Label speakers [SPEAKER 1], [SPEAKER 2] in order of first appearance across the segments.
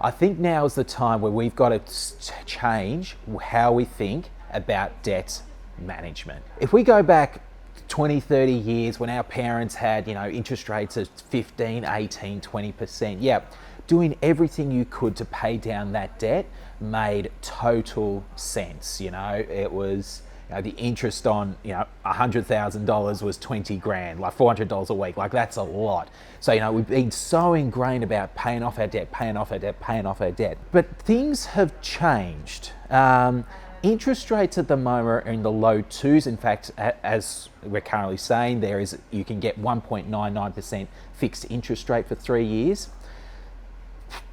[SPEAKER 1] I think now is the time where we've got to change how we think about debt management. If we go back 20, 30 years when our parents had, interest rates of 15, 18, 20%, yeah, doing everything you could to pay down that debt made total sense. It was, the interest on, $100,000 was 20 grand, like $400 a week, like that's a lot. So, we've been so ingrained about paying off our debt, paying off our debt, paying off our debt. But things have changed. Interest rates at the moment are in the low twos. In fact, as we're currently saying, you can get 1.99% fixed interest rate for 3 years.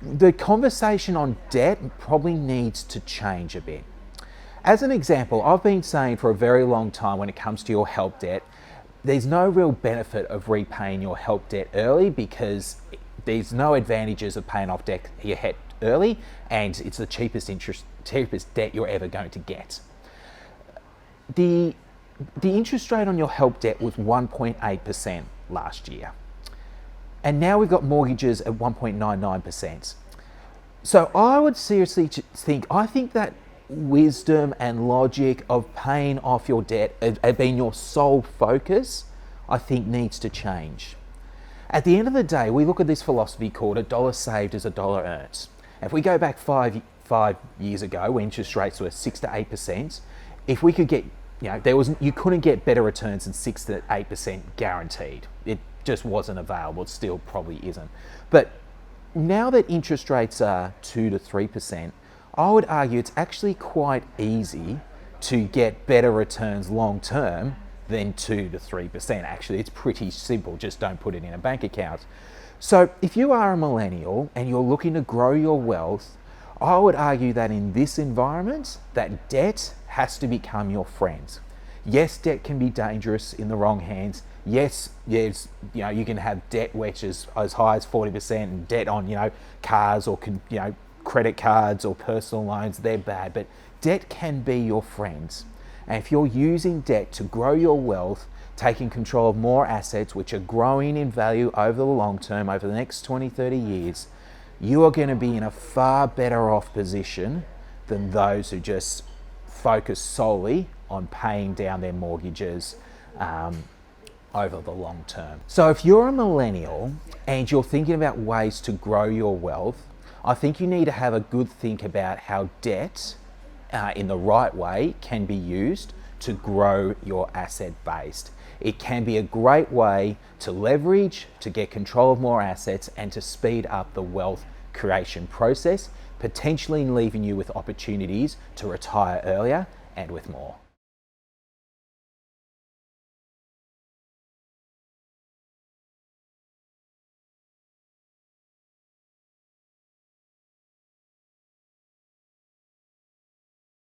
[SPEAKER 1] The conversation on debt probably needs to change a bit. As an example, I've been saying for a very long time when it comes to your HELP debt, there's no real benefit of repaying your HELP debt early because there's no advantages of paying off debt early, and it's the cheapest debt you're ever going to get. The interest rate on your HELP debt was 1.8% last year. And now we've got mortgages at 1.99%. So I would seriously I think that wisdom and logic of paying off your debt as being your sole focus, I think needs to change. At the end of the day, we look at this philosophy called a dollar saved is a dollar earned. If we go back five years ago when interest rates were 6 to 8%, if we could get, you couldn't get better returns than 6 to 8% guaranteed. It just wasn't available. It still probably isn't. But now that interest rates are 2 to 3%, I would argue it's actually quite easy to get better returns long term than 2 to 3%. Actually, it's pretty simple. Just don't put it in a bank account. So if you are a millennial and you're looking to grow your wealth, I would argue that in this environment, that debt has to become your friend. Yes, debt can be dangerous in the wrong hands. Yes, you can have debt which is as high as 40% and debt on, cars or, credit cards or personal loans, they're bad. But debt can be your friend. And if you're using debt to grow your wealth, taking control of more assets which are growing in value over the long term, over the next 20, 30 years, you are going to be in a far better off position than those who just focus solely on paying down their mortgages over the long term. So if you're a millennial and you're thinking about ways to grow your wealth, I think you need to have a good think about how debt in the right way can be used to grow your asset base. It can be a great way to leverage, to get control of more assets and to speed up the wealth creation process, potentially leaving you with opportunities to retire earlier and with more.